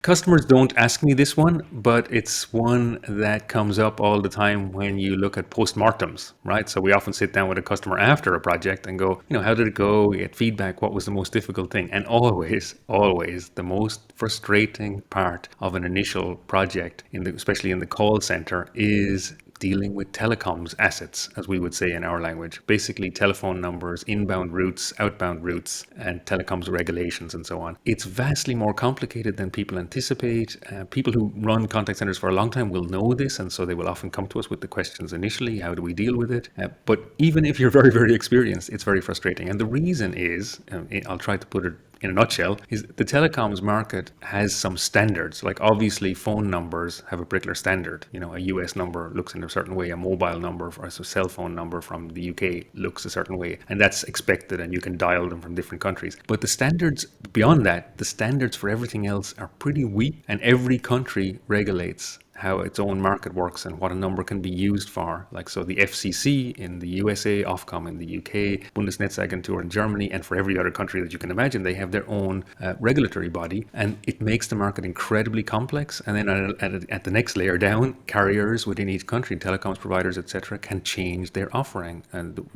Customers don't ask me this one, but it's one that comes up all the time when you look at postmortems, right? So we often sit down with a customer after a project and go, how did it go? We get feedback. What was the most difficult thing? And always, the most frustrating part of an initial project, especially in the call center, is dealing with telecoms assets, as we would say in our language, basically telephone numbers, inbound routes, outbound routes, and telecoms regulations and so on. It's vastly more complicated than people anticipate. People who run contact centers for a long time will know this, and so they will often come to us with the questions initially, how do we deal with it? But even if you're very, very experienced, it's very frustrating. And the reason is, I'll try to put it in a nutshell, is the telecoms market has some standards. Like obviously phone numbers have a particular standard. A US number looks in a certain way, a mobile number or a cell phone number from the UK looks a certain way, and that's expected, and you can dial them from different countries. But the standards beyond that, the standards for everything else are pretty weak, and every country regulates how its own market works and what a number can be used for. Like, so the FCC in the USA, Ofcom in the UK, Bundesnetzagentur in Germany, and for every other country that you can imagine, they have their own regulatory body, and it makes the market incredibly complex. And then at the next layer down, carriers within each country, telecoms providers, etc., can change their offering. And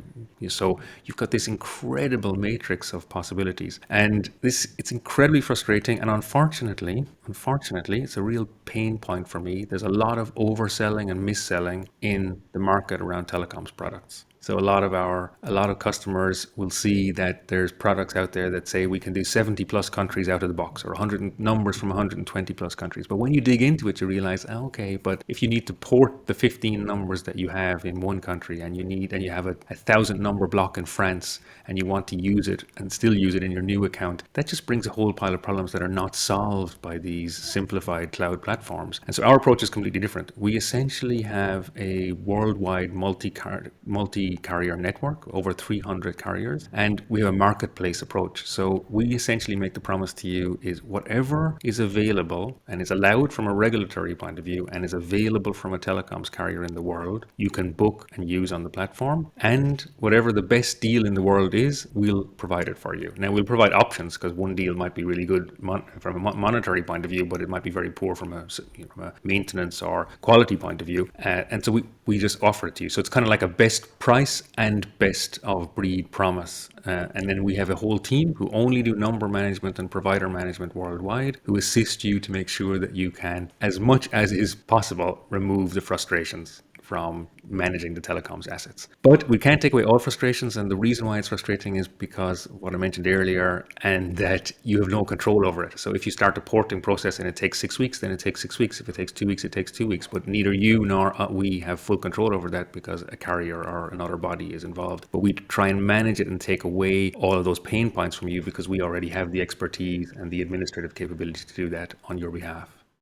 so you've got this incredible matrix of possibilities. And it's incredibly frustrating. And unfortunately, it's a real pain point for me. There's a lot of overselling and mis-selling in the market around telecoms products. So a lot of customers will see that there's products out there that say we can do 70 plus countries out of the box, or 100 numbers from 120 plus countries. But when you dig into it, you realize, okay, but if you need to port the 15 numbers that you have in one country, and you have a 1,000 number block in France, and you want to use it and still use it in your new account, that just brings a whole pile of problems that are not solved by these simplified cloud platforms. And so our approach is completely different. We essentially have a worldwide multi-carrier network, over 300 carriers, and we have a marketplace approach. So we essentially make the promise to you is whatever is available and is allowed from a regulatory point of view and is available from a telecoms carrier in the world, you can book and use on the platform. And whatever the best deal in the world is, we'll provide it for you. Now, we'll provide options, because one deal might be really good from a monetary point of view, but it might be very poor from a maintenance or quality point of view. And so we just offer it to you. So it's kind of like a best price and best of breed promise. And then we have a whole team who only do number management and provider management worldwide, who assist you to make sure that you can, as much as is possible, remove the frustrations from managing the telecoms assets. But we can't take away all frustrations, and the reason why it's frustrating is because what I mentioned earlier, and that you have no control over it. So if you start a porting process and it takes 6 weeks, then it takes 6 weeks. If it takes 2 weeks, it takes 2 weeks. But neither you nor we have full control over that, because a carrier or another body is involved. But we try and manage it and take away all of those pain points from you, because we already have the expertise and the administrative capability to do that on your behalf.